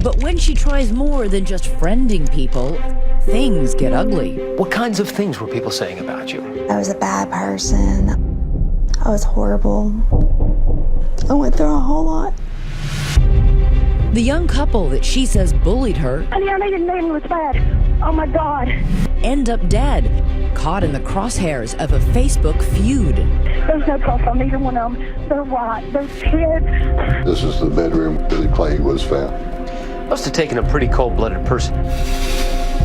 But when she tries more than just friending people, things get ugly. What kinds of things were people saying about you? I was a bad person. I was horrible. I went through a whole lot. The young couple that she says bullied her Honey, I didn't know it was bad. Oh my God. end up dead, caught in the crosshairs of a Facebook feud. There's no trust on either one of them. They're right. Those kids. This is the bedroom Billy Clay was found. Must have taken a pretty cold-blooded person.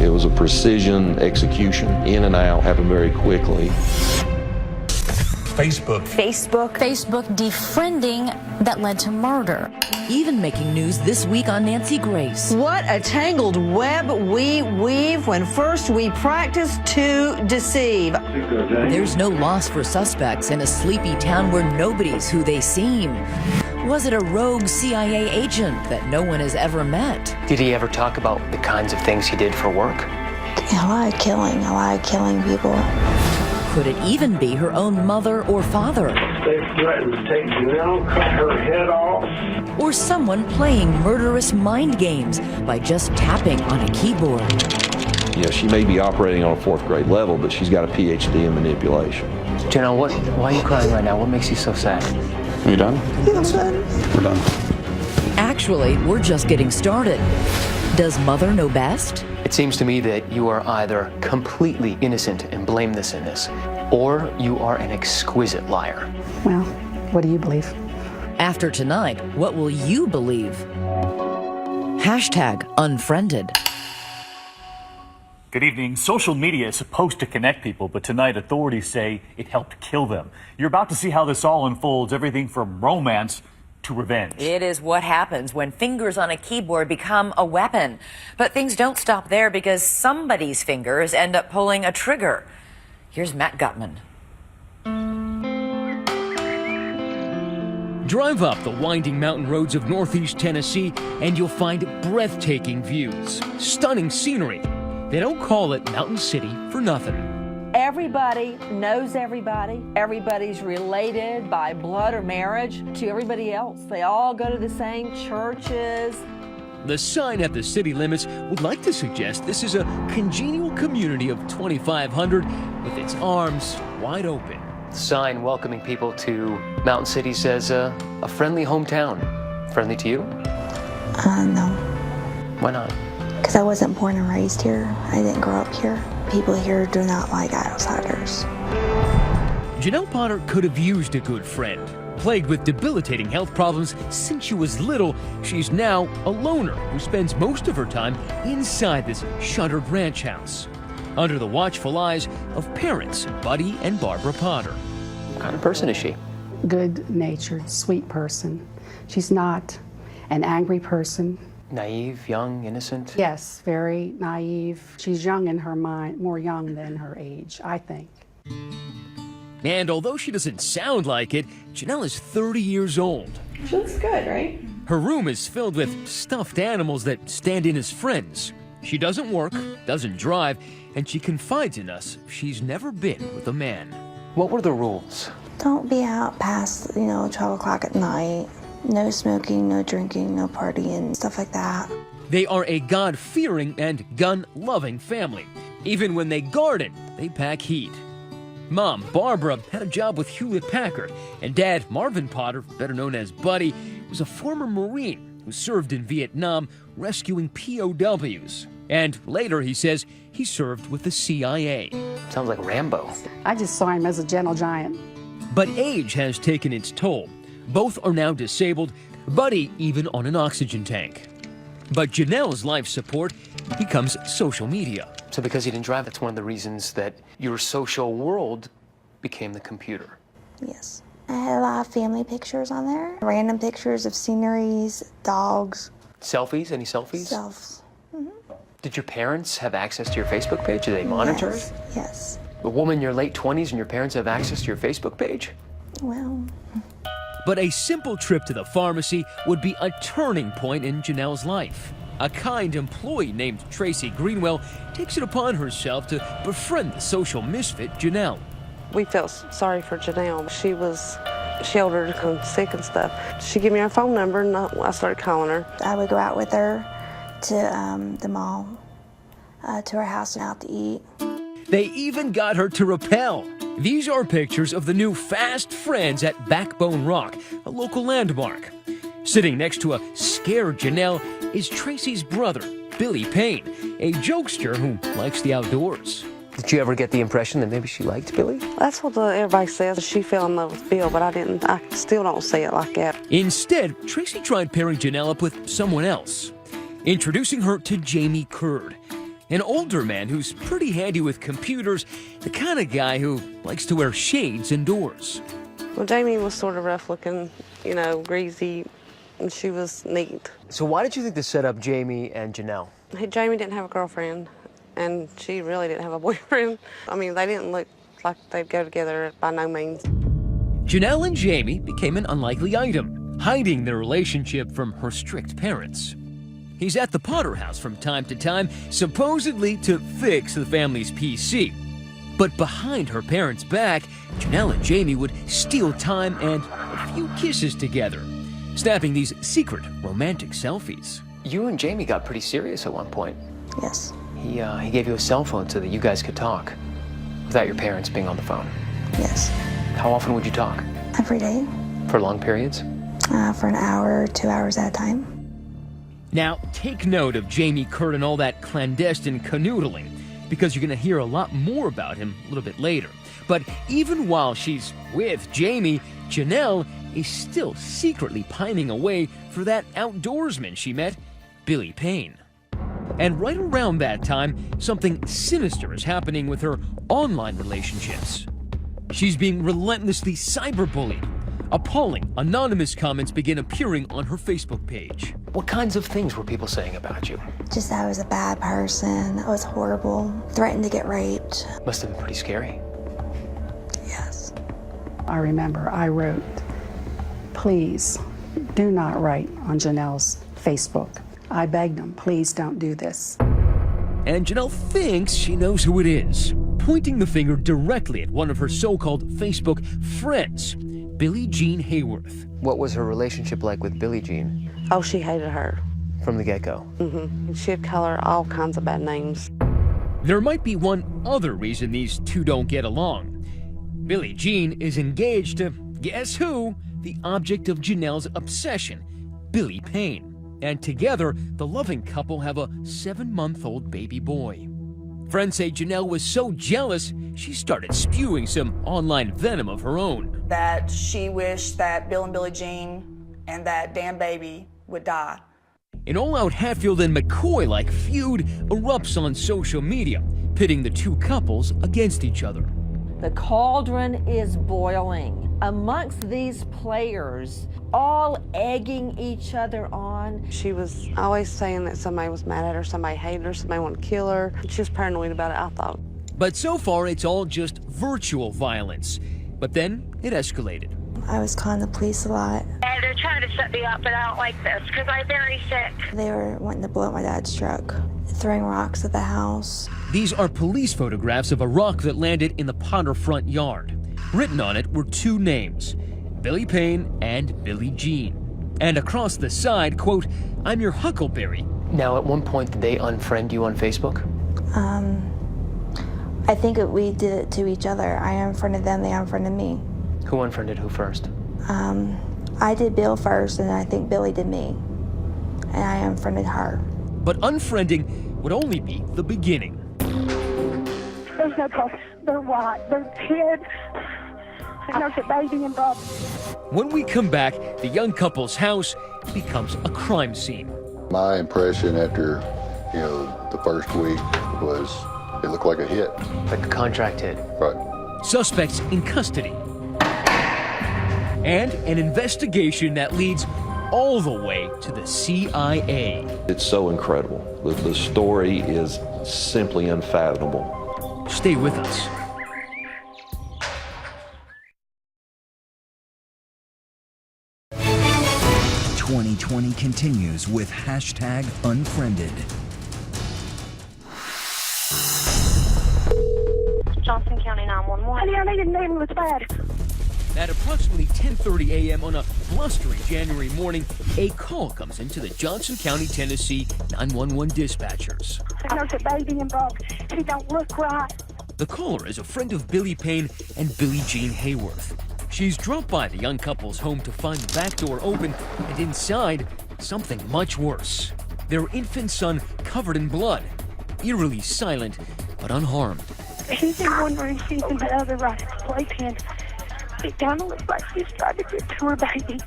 It was a precision execution, in and out, happened very quickly. Facebook defriending that led to murder. Even making news this week on Nancy Grace. What a tangled web we weave when first we practice to deceive. There's no loss for suspects in a sleepy town where nobody's who they seem. Was it a rogue CIA agent that no one has ever met? Did he ever talk about the kinds of things he did for work? A lot of killing. A lot of killing people. Could it even be her own mother or father? They threatened to take Janelle, cut her head off. Or someone playing murderous mind games by just tapping on a keyboard? You know, she may be operating on a fourth grade level, but she's got a PhD in manipulation. Janelle, why are you crying right now? What makes you so sad? Are you done? I'm done. We're done. Actually, we're just getting started. Does Mother know best? It seems to me that you are either completely innocent and blameless in this, or you are an exquisite liar. Well, what do you believe? After tonight, what will you believe? #unfriended. Good evening. Social media is supposed to connect people, but tonight authorities say it helped kill them. You're about to see how this all unfolds, everything from romance to revenge. It is what happens when fingers on a keyboard become a weapon. But things don't stop there because somebody's fingers end up pulling a trigger. Here's Matt Gutman. Drive up the winding mountain roads of northeast Tennessee and you'll find breathtaking views, stunning scenery. They don't call it Mountain City for nothing. Everybody knows everybody. Everybody's related by blood or marriage to everybody else. They all go to the same churches. The sign at the city limits would like to suggest this is a congenial community of 2,500 with its arms wide open. The sign welcoming people to Mountain City says a friendly hometown. Friendly to you? No. Why not? Because I wasn't born and raised here. I didn't grow up here. People here do not like outsiders. Janelle Potter could have used a good friend. Plagued with debilitating health problems since she was little, she's now a loner who spends most of her time inside this shuttered ranch house, under the watchful eyes of parents Buddy and Barbara Potter. What kind of person is she? Good-natured, sweet person. She's not an angry person. Naive, young, innocent? Yes, very naive. She's young in her mind, more young than her age, I think. And although she doesn't sound like it, Janelle is 30 years old. She looks good, right? Her room is filled with stuffed animals that stand in as friends. She doesn't work, doesn't drive, and she confides in us she's never been with a man. What were the rules? Don't be out past, 12 o'clock at night. No smoking, no drinking, no partying, stuff like that. They are a God-fearing and gun-loving family. Even when they garden, they pack heat. Mom, Barbara, had a job with Hewlett-Packard, and Dad, Marvin Potter, better known as Buddy, was a former Marine who served in Vietnam rescuing POWs. And later, he says, he served with the CIA. Sounds like Rambo. I just saw him as a gentle giant. But age has taken its toll. Both are now disabled, Buddy even on an oxygen tank. But Janelle's life support becomes social media. So because you didn't drive, that's one of the reasons that your social world became the computer. Yes. I had a lot of family pictures on there. Random pictures of sceneries, dogs. Selfies? Any selfies? Selves. Mm-hmm. Did your parents have access to your Facebook page? Do they monitor it? Yes. A woman in your late 20s and your parents have access to your Facebook page? Well... But a simple trip to the pharmacy would be a turning point in Janelle's life. A kind employee named Tracy Greenwell takes it upon herself to befriend the social misfit Janelle. We felt sorry for Janelle. She was sheltered, sick and stuff. She gave me her phone number and I started calling her. I would go out with her to the mall, to her house and out to eat. They even got her to rappel. These are pictures of the new fast friends at Backbone Rock, a local landmark. Sitting next to a scared Janelle is Tracy's brother, Billy Payne, a jokester who likes the outdoors. Did you ever get the impression that maybe she liked Billy? That's what everybody says. She fell in love with Bill, but I still don't see it like that. Instead, Tracy tried pairing Janelle up with someone else, introducing her to Jamie Curd, an older man who's pretty handy with computers, the kind of guy who likes to wear shades indoors. Well, Jamie was sort of rough looking, you know, greasy, and she was neat. So why did you think to set up Jamie and Janelle? Jamie didn't have a girlfriend, and she really didn't have a boyfriend. I mean, they didn't look like they'd go together by no means. Janelle and Jamie became an unlikely item, hiding their relationship from her strict parents. He's at the Potter house from time to time, supposedly to fix the family's PC. But behind her parents' back, Janelle and Jamie would steal time and a few kisses together, snapping these secret romantic selfies. You and Jamie got pretty serious at one point. Yes. He gave you a cell phone so that you guys could talk without your parents being on the phone. Yes. How often would you talk? Every day. For long periods? For an hour, 2 hours at a time. Now, take note of Jamie Curd and all that clandestine canoodling, because you're going to hear a lot more about him a little bit later. But even while she's with Jamie, Janelle is still secretly pining away for that outdoorsman she met, Billy Payne. And right around that time, something sinister is happening with her online relationships. She's being relentlessly cyberbullied. Appalling, anonymous comments begin appearing on her Facebook page. What kinds of things were people saying about you? Just that I was a bad person, I was horrible, threatened to get raped. Must have been pretty scary. Yes. I remember I wrote, "Please do not write on Janelle's Facebook." I begged them, please don't do this. And Janelle thinks she knows who it is, pointing the finger directly at one of her so-called Facebook friends, Billie Jean Hayworth. What was her relationship like with Billie Jean? Oh, she hated her. From the get-go? Mm-hmm. She'd call her all kinds of bad names. There might be one other reason these two don't get along. Billie Jean is engaged to, guess who? The object of Janelle's obsession, Billy Payne. And together, the loving couple have a 7-month-old baby boy. Friends say Janelle was so jealous, she started spewing some online venom of her own. That she wished that Bill and Billie Jean and that damn baby would die. An all-out Hatfield and McCoy-like feud erupts on social media, pitting the two couples against each other. The cauldron is boiling amongst these players, all egging each other on. She was always saying that somebody was mad at her, somebody hated her, somebody wanted to kill her. She was paranoid about it, I thought. But so far, it's all just virtual violence. But then it escalated. I was calling the police a lot. They're trying to set me up, but I don't like this because I'm very sick. They were wanting to blow up my dad's truck, throwing rocks at the house. These are police photographs of a rock that landed in the Potter front yard. Written on it were two names, Billy Payne and Billie Jean. And across the side, quote, "I'm your huckleberry." Now, at one point, did they unfriend you on Facebook? I think we did it to each other. I unfriended them, they unfriended me. Who unfriended who first? I did Bill first, and I think Billy did me. And I unfriended her. But unfriending would only be the beginning. There's no cause. They're white. They're kids. There's a baby involved. When we come back, the young couple's house becomes a crime scene. My impression after, the first week was it looked like a hit. Like a contract hit. Right. Suspects in custody. And an investigation that leads all the way to the CIA. It's so incredible. The story is simply unfathomable. Stay with us. #2020 continues with #Unfriended. Johnson County 911. Honey, I need a needle. It's bad. At approximately 10:30 a.m. on a blustery January morning, a call comes into the Johnson County, Tennessee 911 dispatchers. There's a baby involved. He don't look right. The caller is a friend of Billy Payne and Billie Jean Hayworth. She's dropped by the young couple's home to find the back door open, and inside, something much worse. Their infant son covered in blood, eerily silent but unharmed. He's in one room, she's in the other, right at the playpen. It kind of looks like she's trying to get to her baby.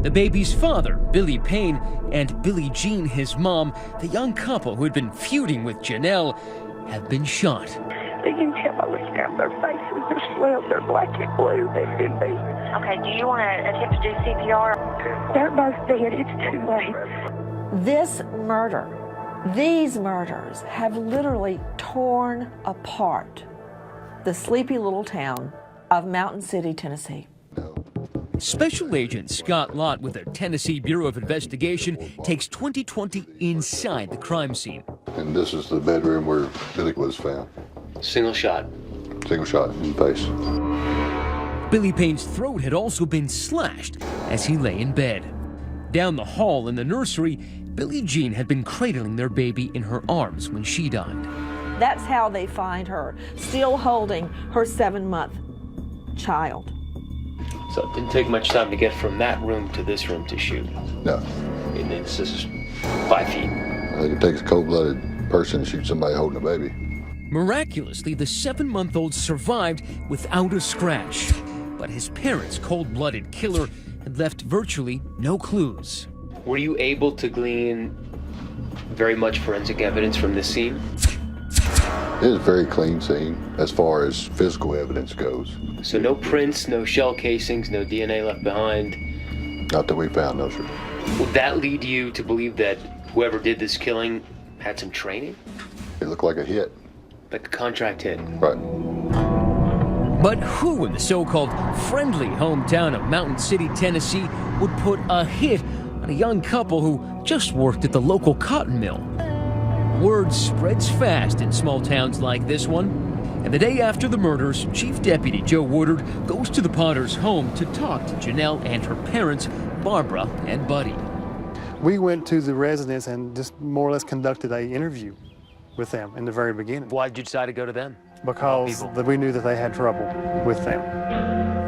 The baby's father, Billy Payne, and Billie Jean, his mom, the young couple who had been feuding with Janelle, have been shot. You can tell by looking at their faces, they're swelled, they're black and blue, they've been beat. Okay, do you want to attempt to do CPR? They're both dead, it's too late. This murder, these murders have literally torn apart the sleepy little town of Mountain City, Tennessee. Special Agent Scott Lott with the Tennessee Bureau of Investigation takes 2020 inside the crime scene. And this is the bedroom where Billy was found. Single shot. Single shot in the face. Billy Payne's throat had also been slashed as he lay in bed. Down the hall in the nursery, Billie Jean had been cradling their baby in her arms when she died. That's how they find her, still holding her 7-month child. So it didn't take much time to get from that room to this room to shoot. No. And it's just 5 feet. I think it takes a cold-blooded person to shoot somebody holding a baby. Miraculously, the 7-month-old survived without a scratch. But his parents' cold-blooded killer had left virtually no clues. Were you able to glean very much forensic evidence from this scene? It is a very clean scene as far as physical evidence goes. So no prints, no shell casings, no DNA left behind? Not that we found, no, sir. Would that lead you to believe that whoever did this killing had some training? It looked like a hit. Like a contract hit? Right. But who in the so-called friendly hometown of Mountain City, Tennessee, would put a hit on a young couple who just worked at the local cotton mill? Word spreads fast in small towns like this one. And the day after the murders, Chief Deputy Joe Woodard goes to the Potters' home to talk to Janelle and her parents, Barbara and Buddy. We went to the residence and just more or less conducted an interview with them in the very beginning. Why did you decide to go to them? Because we knew that they had trouble with them.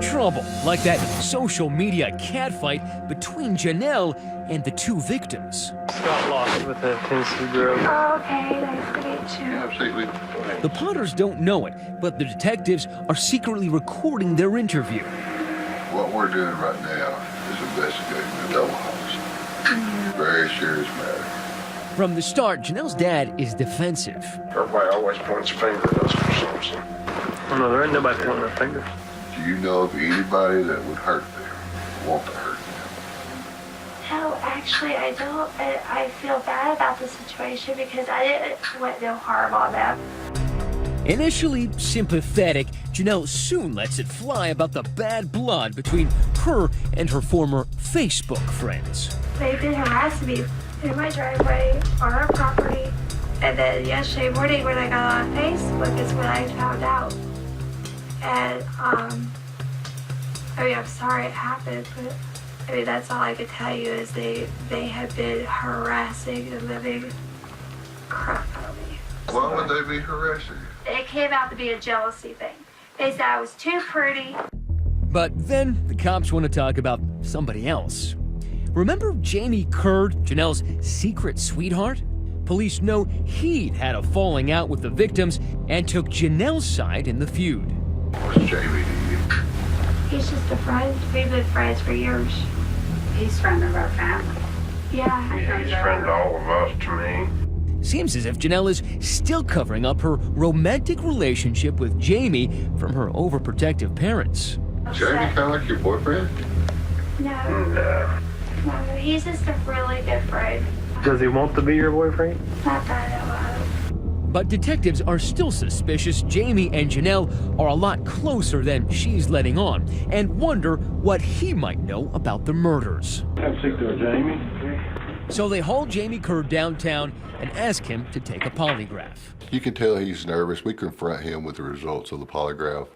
Trouble, like that social media catfight between Janelle and the two victims. Scott Lott with the Tennessee Bureau. Oh, okay, nice to meet you. Absolutely. The Potters don't know it, but the detectives are secretly recording their interview. What we're doing right now is investigating a double homicide. Very serious matter. From the start, Janelle's dad is defensive. Everybody always points a finger at us for something. Oh, no, there ain't nobody pointing their fingers. Do you know of anybody that would hurt them, want to hurt them? No, actually, I don't. I feel bad about the situation because I didn't want no harm on them. Initially sympathetic, Janelle soon lets it fly about the bad blood between her and her former Facebook friends. They've been harassing me in my driveway, on our property, and then yesterday morning when I got on Facebook is when I found out. And, I'm sorry it happened, but, that's all I could tell you is they have been harassing the living crap out of me. Why would they be harassing you? It came out to be a jealousy thing. They said I was too pretty. But then the cops want to talk about somebody else. Remember Jamie Curd, Janelle's secret sweetheart? Police know he'd had a falling out with the victims and took Janelle's side in the feud. What's Jamie to you? He's just a friend. We've been friends for years. He's friend of our family. Yeah. He's a friend to all of us, to me. Seems as if Janelle is still covering up her romantic relationship with Jamie from her overprotective parents. Jamie kind of like your boyfriend? No. No, he's just a really good friend. Does he want to be your boyfriend? Not that I love. But detectives are still suspicious Jamie and Janelle are a lot closer than she's letting on, and wonder what he might know about the murders. Have a seat there, Jamie. So they haul Jamie Curd downtown and ask him to take a polygraph. You can tell he's nervous. We confront him with the results of the polygraph.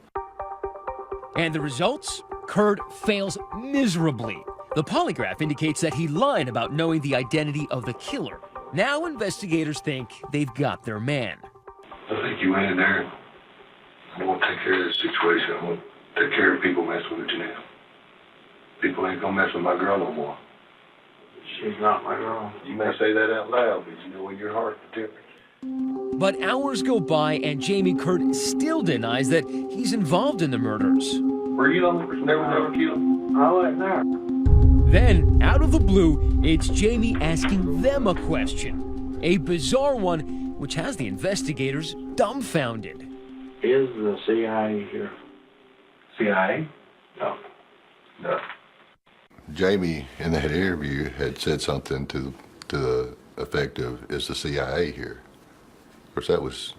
And the results? Kurt fails miserably. The polygraph indicates that he lied about knowing the identity of the killer. Now investigators think they've got their man. I think you went in there. I want to take care of this situation. I want to take care of people messing with Janelle. People ain't gonna mess with my girl no more. She's not my girl. You may say that out loud, but you know in your heart the difference. But hours go by and Jamie Kurt still denies that he's involved in the murders. Were you the only person that was ever killed? I wasn't there. Then, out of the blue, it's Jamie asking them a question. A bizarre one, which has the investigators dumbfounded. Is the CIA here? CIA? No. No. Jamie, in that interview, had said something to the effect of, is the CIA here? Of course, that was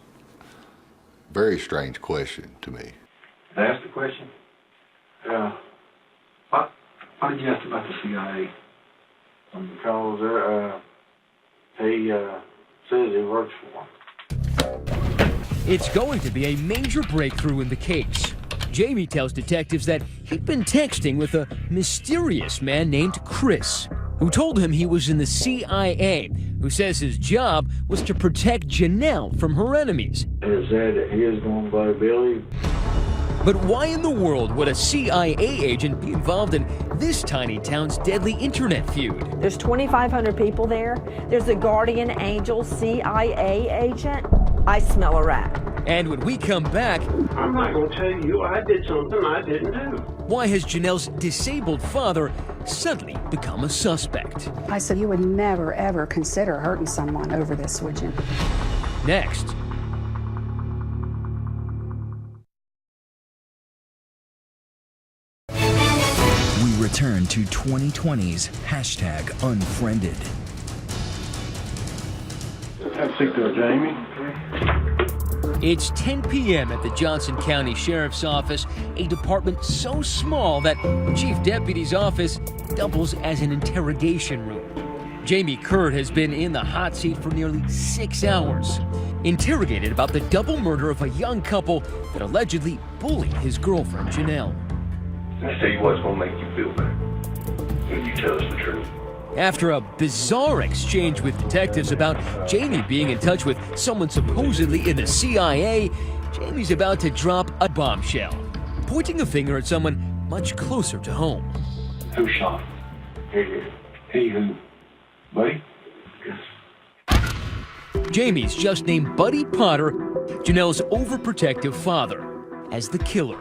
a very strange question to me. Can I ask the question? Yeah. Why did you ask about the CIA? Because he says he works for him. It's going to be a major breakthrough in the case. Jamie tells detectives that he'd been texting with a mysterious man named Chris, who told him he was in the CIA, who says his job was to protect Janelle from her enemies. It said that he is going by Billy. But why in the world would a CIA agent be involved in this tiny town's deadly internet feud? There's 2,500 people there. There's a guardian angel CIA agent. I smell a rat. And when we come back, I'm not going to tell you I did something I didn't do. Why has Janelle's disabled father suddenly become a suspect? I said, you would never, ever consider hurting someone over this, would you? Next. We return to 2020's hashtag Unfriended. Have a seat there, Jamie. It's 10 p.m. at the Johnson County Sheriff's Office, a department so small that the Chief Deputy's office doubles as an interrogation room. Jamie Kurt has been in the hot seat for nearly 6 hours, interrogated about the double murder of a young couple that allegedly bullied his girlfriend, Janelle. I tell you what's gonna make you feel better when you tell us the truth. After a bizarre exchange with detectives about Jamie being in touch with someone supposedly in the CIA, Jamie's about to drop a bombshell, pointing a finger at someone much closer to home. Who shot him? He who? Buddy? Yes. Jamie's just named Buddy Potter, Janelle's overprotective father, as the killer.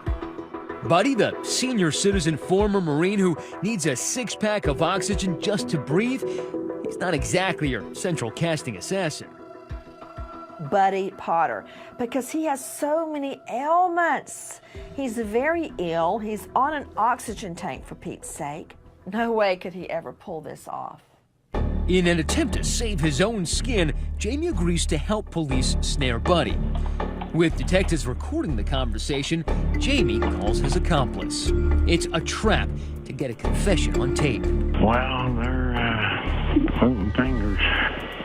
Buddy, the senior citizen former Marine who needs a 6-pack of oxygen just to breathe, he's not exactly your central casting assassin. Buddy Potter, because he has so many ailments. He's very ill. He's on an oxygen tank, for Pete's sake. No way could he ever pull this off. In an attempt to save his own skin, Jamie agrees to help police snare Buddy. With detectives recording the conversation, Jamie calls his accomplice. It's a trap to get a confession on tape. Well, they're pointing fingers.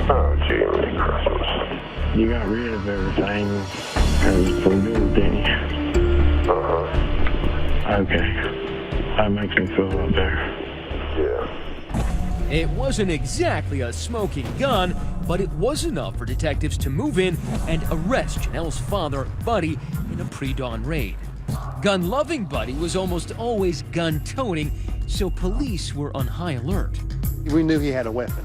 Oh, Jiminy Christmas. You got rid of everything for good, didn't you? Uh-huh. Okay. That makes me feel a lot better. Yeah. It wasn't exactly a smoking gun, but it was enough for detectives to move in and arrest Janelle's father, Buddy, in a pre-dawn raid. Gun-loving Buddy was almost always gun-toting, so police were on high alert. We knew he had a weapon.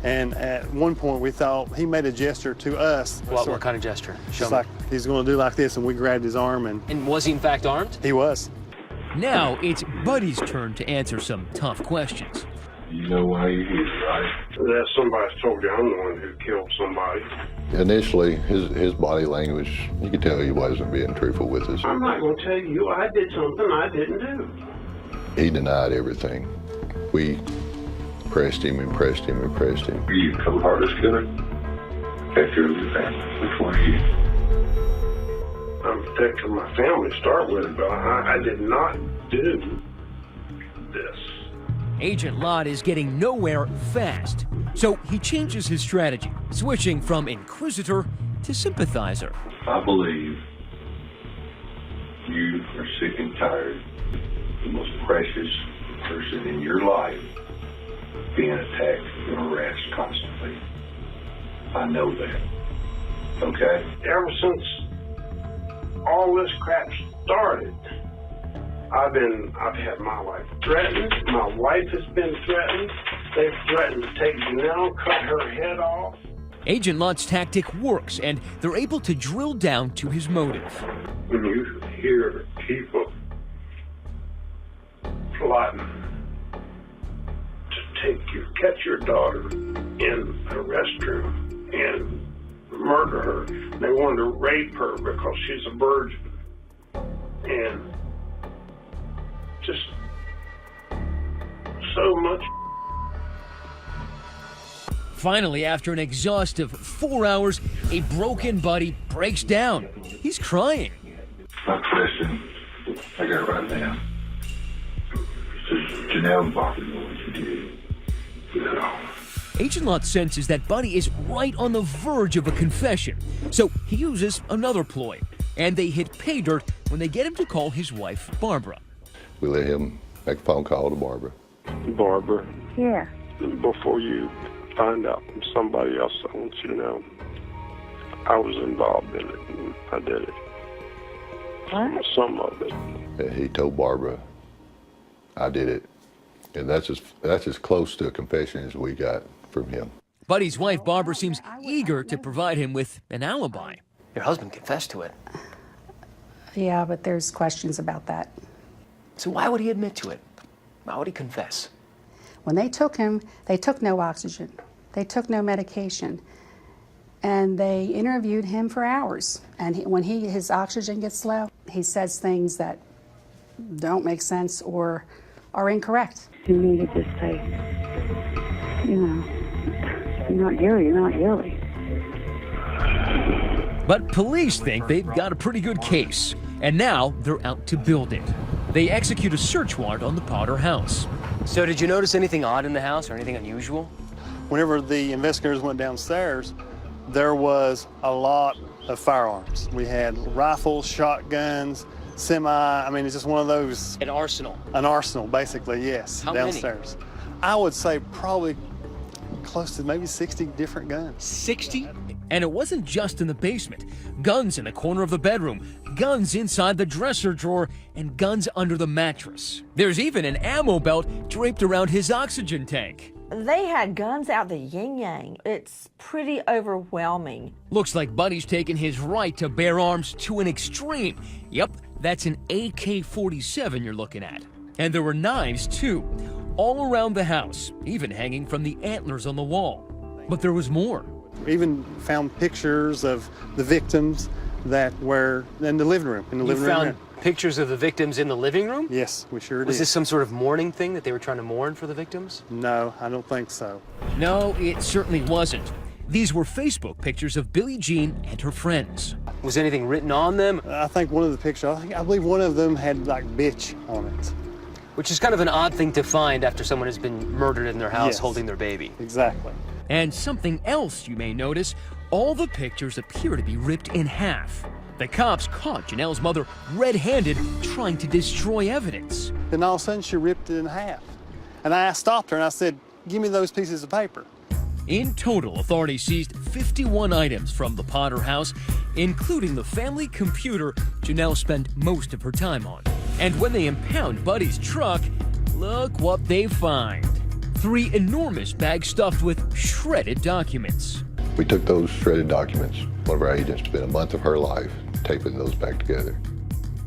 And at one point we thought he made a gesture to us. What kind of gesture? Show me. Like he's going to do like this, and we grabbed his arm. And was he in fact armed? He was. Now it's Buddy's turn to answer some tough questions. You know why you're here, right? That somebody's told you I'm the one who killed somebody. Initially, his body language, you could tell he wasn't being truthful with us. I'm not going to tell you I did something I didn't do. He denied everything. We pressed him and pressed him and pressed him. Are you a cold-hearted killer? Take care of your family. Which one are you? I'm protecting my family to start with, but I did not do this. Agent Lott is getting nowhere fast, so he changes his strategy, switching from inquisitor to sympathizer. I believe you are sick and tired the most precious person in your life being attacked and harassed constantly. I know that. Okay? Ever since all this crap started, I've had my life threatened. My wife has been threatened. They've threatened to take Janelle, cut her head off. Agent Lott's tactic works, and they're able to drill down to his motive. When you hear people plotting to catch your daughter in a restroom and murder her, they wanted to rape her because she's a virgin, and just so much. Finally, after an exhaustive 4 hours, a broken Buddy breaks down. He's crying. My question I got right now. Janelle and Bobby know what you did. You know. Agent Lott senses that Buddy is right on the verge of a confession, so he uses another ploy, and they hit pay dirt when they get him to call his wife, Barbara. We let him make a phone call to Barbara. Barbara. Yeah. Before you find out from somebody else, I want you to know I was involved in it, and I did it. What? Some of it. And he told Barbara, I did it. And that's as close to a confession as we got from him. Buddy's wife, Barbara, seems eager to provide him with an alibi. Your husband confessed to it. Yeah, but there's questions about that. So why would he admit to it? Why would he confess? When they took him, they took no oxygen. They took no medication. And they interviewed him for hours. And when his oxygen gets low, he says things that don't make sense or are incorrect. You need to just say, you know, you're not guilty, you're not guilty. But police think they've got a pretty good case, and now they're out to build it. They execute a search warrant on the Potter house. So did you notice anything odd in the house or anything unusual? Whenever the investigators went downstairs, there was a lot of firearms. We had rifles, shotguns, I mean, it's just one of those. An arsenal. An arsenal, basically, yes. How downstairs. Many? I would say probably close to maybe 60 different guns. 60? And it wasn't just in the basement. Guns in the corner of the bedroom, guns inside the dresser drawer, and guns under the mattress. There's even an ammo belt draped around his oxygen tank. They had guns out the yin-yang. It's pretty overwhelming. Looks like Buddy's taken his right to bear arms to an extreme. Yep, that's an AK-47 you're looking at. And there were knives, too, all around the house, even hanging from the antlers on the wall. But there was more. We even found pictures of the victims that were in the living room. You found pictures of the victims in the living room? Yes, we sure did. Was this some sort of mourning thing that they were trying to mourn for the victims? No, I don't think so. No, it certainly wasn't. These were Facebook pictures of Billie Jean and her friends. Was anything written on them? I think one of the pictures, I believe one of them had like bitch on it. Which is kind of an odd thing to find after someone has been murdered in their house Yes. holding their baby. Exactly. And something else you may notice, all the pictures appear to be ripped in half. The cops caught Janelle's mother red-handed trying to destroy evidence. Then all of a sudden she ripped it in half. And I stopped her and I said, give me those pieces of paper. In total, authorities seized 51 items from the Potter house, including the family computer Janelle spent most of her time on. And when they impound Buddy's truck, look what they find. 3 enormous bags stuffed with shredded documents. We took those shredded documents. One of our agents spent a month of her life taping those back together.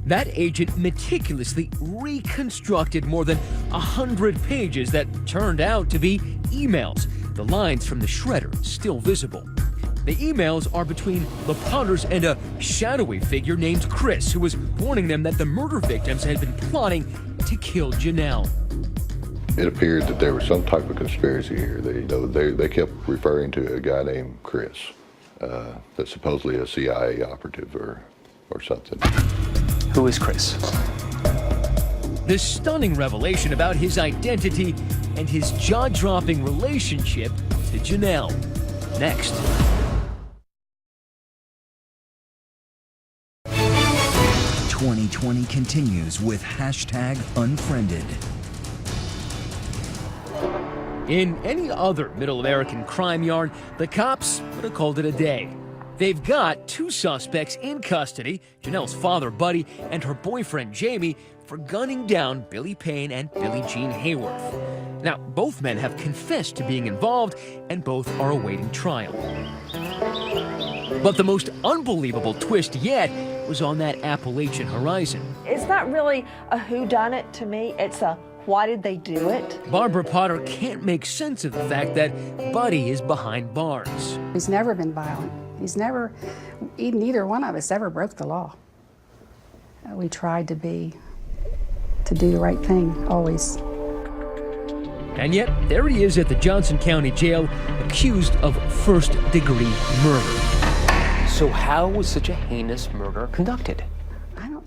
That agent meticulously reconstructed more than 100 pages that turned out to be emails, the lines from the shredder still visible. The emails are between the Potters and a shadowy figure named Chris, who was warning them that the murder victims had been plotting to kill Janelle. It appeared that there was some type of conspiracy here. They kept referring to a guy named Chris, that's supposedly a CIA operative or something. Who is Chris? This stunning revelation about his identity and his jaw-dropping relationship to Janelle. Next. 2020 continues with #Unfriended. In any other Middle American crime yarn, the cops would have called it a day. They've got 2 suspects in custody, Janelle's father, Buddy, and her boyfriend, Jamie, for gunning down Billy Payne and Billie Jean Hayworth. Now, both men have confessed to being involved, and both are awaiting trial. But the most unbelievable twist yet was on that Appalachian horizon. It's not really a whodunit to me, it's a why did they do it? Barbara Potter can't make sense of the fact that Buddy is behind bars. He's never been violent. Neither one of us ever broke the law. We tried to do the right thing, always. And yet, there he is at the Johnson County Jail, accused of first-degree murder. So how was such a heinous murder conducted?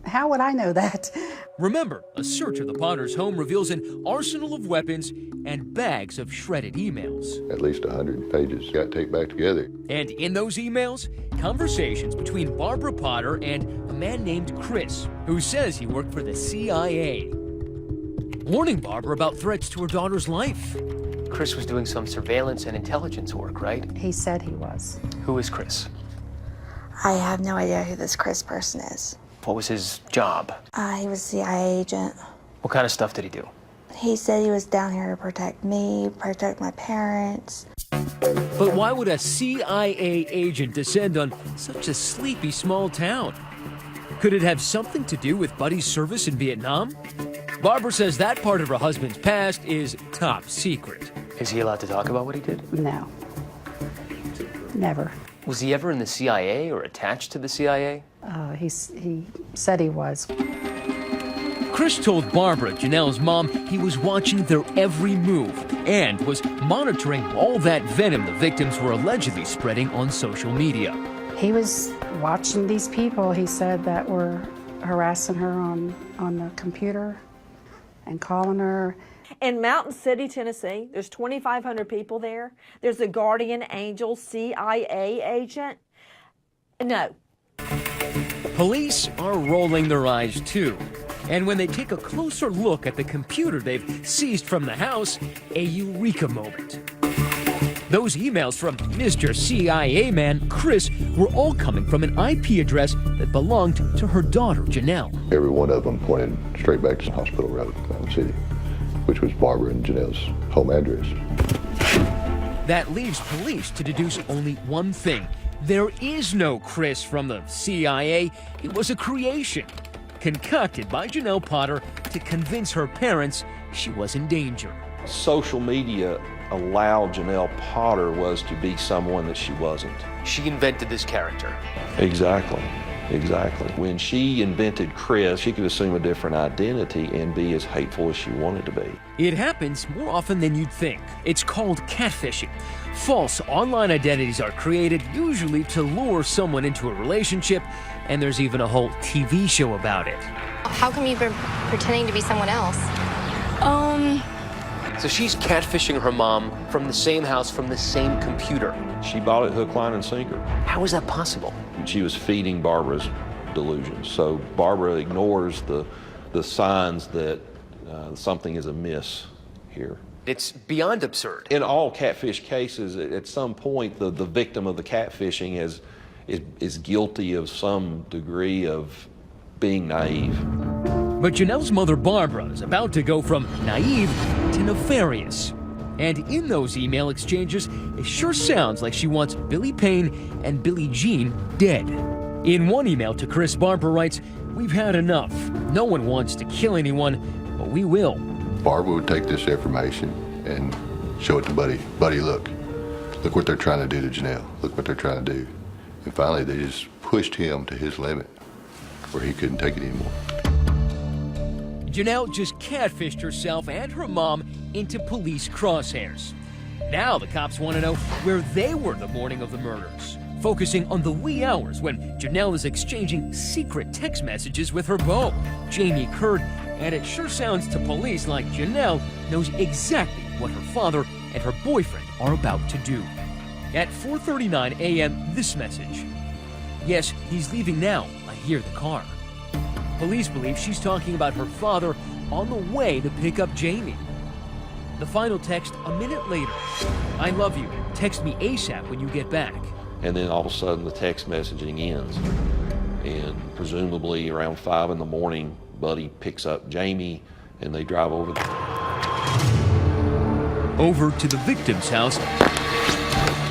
How would I know that? Remember, a search of the Potters' home reveals an arsenal of weapons and bags of shredded emails. At least 100 pages got taped back together. And in those emails, conversations between Barbara Potter and a man named Chris, who says he worked for the CIA, warning Barbara about threats to her daughter's life. Chris was doing some surveillance and intelligence work, right? He said he was. Who is Chris? I have no idea who this Chris person is. What was his job? He was a CIA agent. What kind of stuff did he do? He said he was down here to protect me, protect my parents. But why would a CIA agent descend on such a sleepy small town? Could it have something to do with Buddy's service in Vietnam? Barbara says that part of her husband's past is top secret. Is he allowed to talk about what he did? No. Never. Was he ever in the CIA or attached to the CIA? He said he was. Chris told Barbara, Janelle's mom, he was watching their every move and was monitoring all that venom the victims were allegedly spreading on social media. He was watching these people, he said, that were harassing her on the computer and calling her. In Mountain City, Tennessee, there's 2,500 people there. There's a guardian angel CIA agent. No. Police are rolling their eyes too. And when they take a closer look at the computer they've seized from the house, a eureka moment. Those emails from Mr. CIA man Chris were all coming from an IP address that belonged to her daughter, Janelle. Every one of them pointed straight back to Hospital Road, Mountain City, which was Barbara and Janelle's home address. That leaves police to deduce only one thing. There is no Chris from the CIA. It was a creation, concocted by Janelle Potter to convince her parents she was in danger. Social media allowed Janelle Potter was to be someone that she wasn't. She invented this character. Exactly. When she invented Chris, she could assume a different identity and be as hateful as she wanted to be. It happens more often than you'd think. It's called catfishing. False online identities are created, usually to lure someone into a relationship, and there's even a whole TV show about it. How come you've been pretending to be someone else? So she's catfishing her mom from the same house, from the same computer. She bought it hook, line, and sinker. How is that possible? She was feeding Barbara's delusions. So Barbara ignores the signs that something is amiss here. It's beyond absurd. In all catfish cases, at some point, the victim of the catfishing is guilty of some degree of being naive. But Janelle's mother, Barbara, is about to go from naive to nefarious. And in those email exchanges, it sure sounds like she wants Billy Payne and Billie Jean dead. In one email to Chris, Barbara writes, "We've had enough. No one wants to kill anyone, but we will." Barbara would take this information and show it to Buddy. Buddy, look what they're trying to do to Janelle. Look what they're trying to do. And finally, they just pushed him to his limit where he couldn't take it anymore. Janelle just catfished herself and her mom into police crosshairs. Now the cops want to know where they were the morning of the murders, focusing on the wee hours when Janelle is exchanging secret text messages with her beau, Jamie Curd, and it sure sounds to police like Janelle knows exactly what her father and her boyfriend are about to do. At 4:39 a.m., this message. "Yes, he's leaving now. I hear the car." Police believe she's talking about her father on the way to pick up Jamie. The final text a minute later. I love you. Text me ASAP when you get back. And then all of a sudden the text messaging ends. And presumably around 5 in the morning, Buddy picks up Jamie and they drive over to the victim's house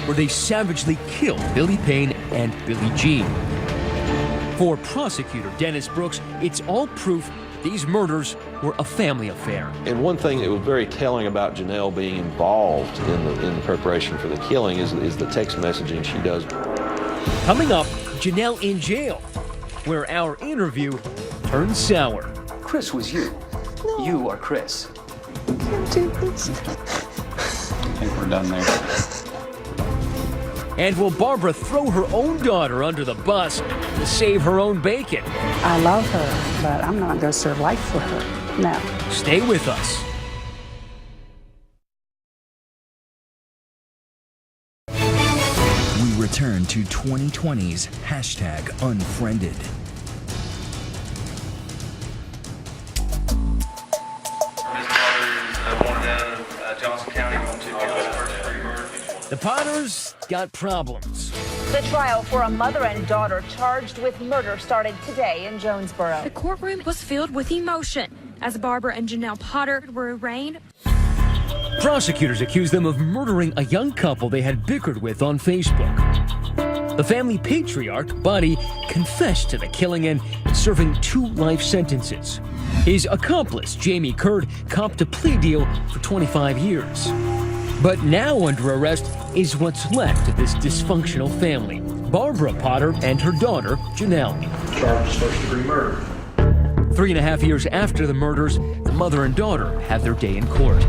where they savagely killed Billy Payne and Billie Jean. For prosecutor Dennis Brooks, it's all proof these murders were a family affair. And one thing that was very telling about Janelle being involved in the preparation for the killing is the text messaging she does. Coming up, Janelle in jail, where our interview turned sour. Chris was you. No. You are Chris. I can't do this. I think we're done there. And will Barbara throw her own daughter under the bus to save her own bacon? I love her, but I'm not going to serve life for her. No. Stay with us. We return to 2020's #Unfriended. Johnson County going to first-degree murder. The Potters got problems. The trial for a mother and daughter charged with murder started today in Jonesboro. The courtroom was filled with emotion as Barbara and Janelle Potter were arraigned. Prosecutors accused them of murdering a young couple they had bickered with on Facebook. The family patriarch, Buddy, confessed to the killing and serving 2 life sentences. His accomplice, Jamie Curd, copped a plea deal for 25 years. But now under arrest is what's left of this dysfunctional family. Barbara Potter and her daughter, Janelle. Charged as first-degree murder. 3.5 years after the murders, the mother and daughter have their day in court.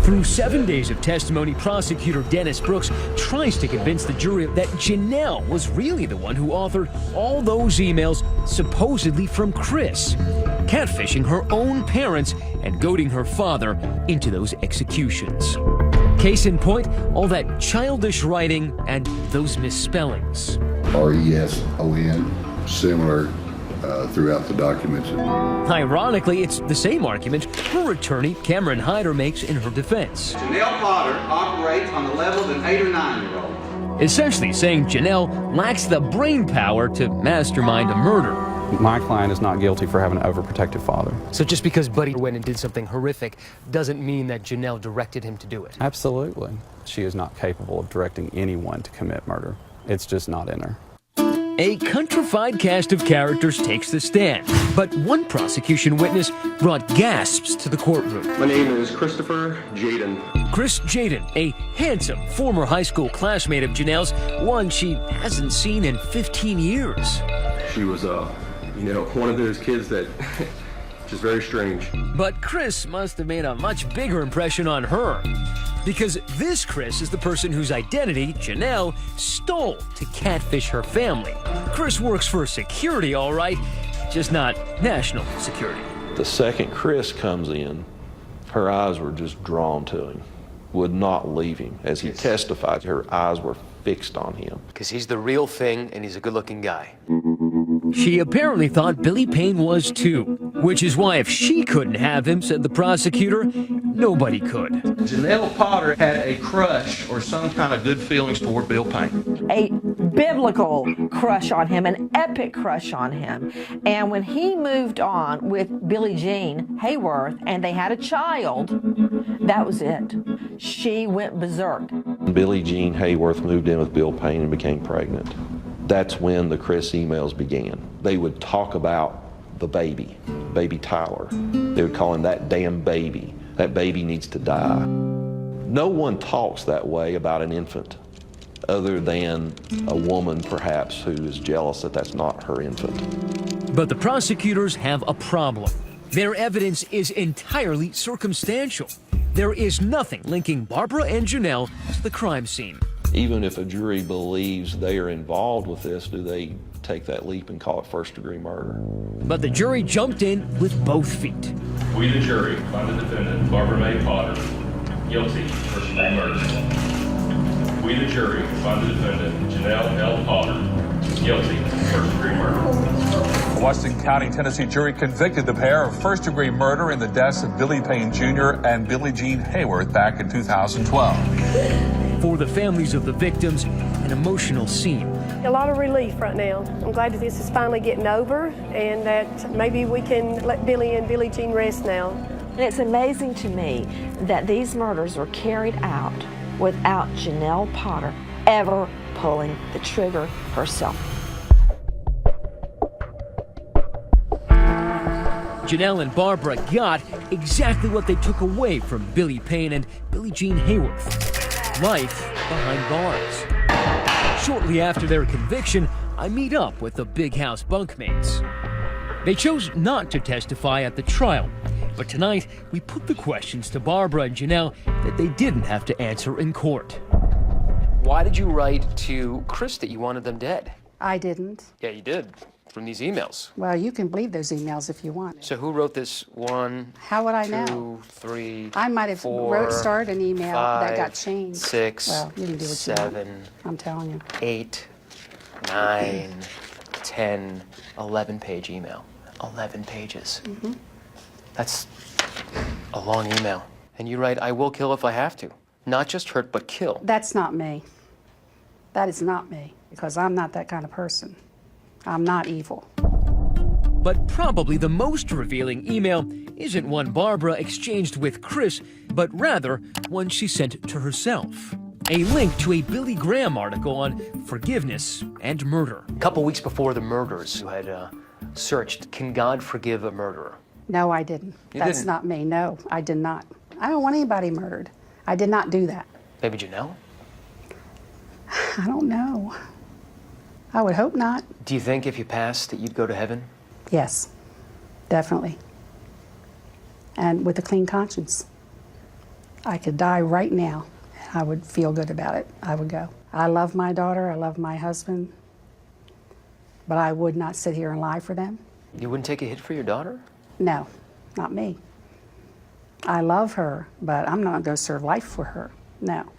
Through 7 days of testimony, prosecutor Dennis Brooks tries to convince the jury that Janelle was really the one who authored all those emails supposedly from Chris, catfishing her own parents and goading her father into those executions. Case in point, all that childish writing and those misspellings. R-E-S-O-N, similar throughout the documents. Ironically, it's the same argument her attorney, Cameron Hyder, makes in her defense. Janelle Potter operates on the level of an 8 or 9-year-old. Essentially saying Janelle lacks the brain power to mastermind a murder. My client is not guilty for having an overprotective father. So just because Buddy went and did something horrific doesn't mean that Janelle directed him to do it? Absolutely. She is not capable of directing anyone to commit murder. It's just not in her. A countrified cast of characters takes the stand, but one prosecution witness brought gasps to the courtroom. My name is Christopher Jaden. Chris Jaden, a handsome former high school classmate of Janelle's, one she hasn't seen in 15 years. She was, one of those kids that just very strange. But Chris must have made a much bigger impression on her. Because this Chris is the person whose identity Janelle stole to catfish her family. Chris works for security, all right, just not national security. The second Chris comes in, her eyes were just drawn to him, would not leave him. As he testified, her eyes were fixed on him. Because he's the real thing and he's a good-looking guy. She apparently thought Billy Payne was too, which is why if she couldn't have him, said the prosecutor, nobody could. Janelle Potter had a crush or some kind of good feelings toward Bill Payne. A biblical crush on him, an epic crush on him. And when he moved on with Billie Jean Hayworth and they had a child, that was it. She went berserk. Billie Jean Hayworth moved in with Bill Payne and became pregnant. That's when the Chris emails began. They would talk about the baby Tyler. They would call him that damn baby. That baby needs to die. No one talks that way about an infant other than a woman perhaps who is jealous that that's not her infant. But the prosecutors have a problem. Their evidence is entirely circumstantial. There is nothing linking Barbara and Janelle to the crime scene. Even if a jury believes they are involved with this, do they take that leap and call it first-degree murder? But the jury jumped in with both feet. We, the jury, find the defendant, Barbara Mae Potter, guilty of first-degree murder. We, the jury, find the defendant, Janelle L. Potter, guilty of first-degree murder. A Washington County, Tennessee jury convicted the pair of first-degree murder in the deaths of Billy Payne Jr. and Billie Jean Hayworth back in 2012. For the families of the victims, an emotional scene. A lot of relief right now. I'm glad that this is finally getting over and that maybe we can let Billy and Billie Jean rest now. And it's amazing to me that these murders were carried out without Janelle Potter ever pulling the trigger herself. Janelle and Barbara got exactly what they took away from Billy Payne and Billie Jean Hayworth: life behind bars. Shortly after their conviction, I meet up with the Big House bunkmates. They chose not to testify at the trial, but tonight we put the questions to Barbara and Janelle that they didn't have to answer in court. Why did you write to Chris that you wanted them dead? I didn't. Yeah, you did, from these emails. Well, you can believe those emails if you want. So who wrote this? 1, How would I 2, know? 3, I might have 4, started an email 5, that got changed. 6, well, you can do what 7, you want. I'm telling you. 8, 9, 10, 11-page email. 11 pages. Mm-hmm. That's a long email. And you write, I will kill if I have to. Not just hurt, but kill. That's not me. That is not me, because I'm not that kind of person. I'm not evil. But probably the most revealing email isn't one Barbara exchanged with Chris, but rather one she sent to herself. A link to a Billy Graham article on forgiveness and murder. A couple weeks before the murders, you had searched, can God forgive a murderer? No, I didn't. That's not me. No, I did not. I don't want anybody murdered. I did not do that. Maybe Janelle? I don't know. I would hope not. Do you think if you passed that you'd go to heaven? Yes, definitely. And with a clean conscience. I could die right now, and I would feel good about it. I would go. I love my daughter, I love my husband, but I would not sit here and lie for them. You wouldn't take a hit for your daughter? No, not me. I love her, but I'm not going to serve life for her. No.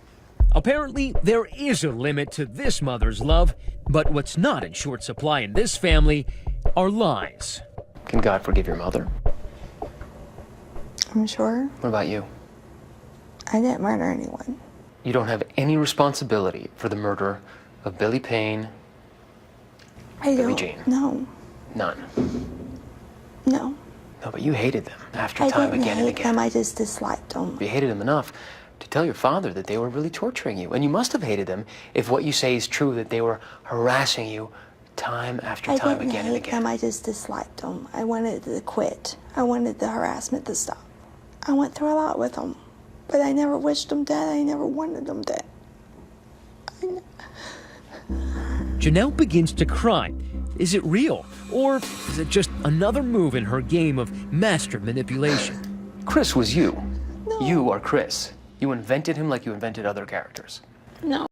Apparently, there is a limit to this mother's love, but what's not in short supply in this family are lies. Can God forgive your mother? I'm sure. What about you? I didn't murder anyone. You don't have any responsibility for the murder of Billy Payne, Billie Jean? No. None? No. No, but you hated them after time again and again. I didn't hate them, I just disliked them. You hated them enough to tell your father that they were really torturing you. And you must have hated them if what you say is true, that they were harassing you time after time again and again. I didn't hate them, I just disliked them. I wanted to quit. I wanted the harassment to stop. I went through a lot with them, but I never wished them dead. I never wanted them dead. Janelle begins to cry. Is it real? Or is it just another move in her game of master manipulation? Chris was you. No. You are Chris. You invented him like you invented other characters. No.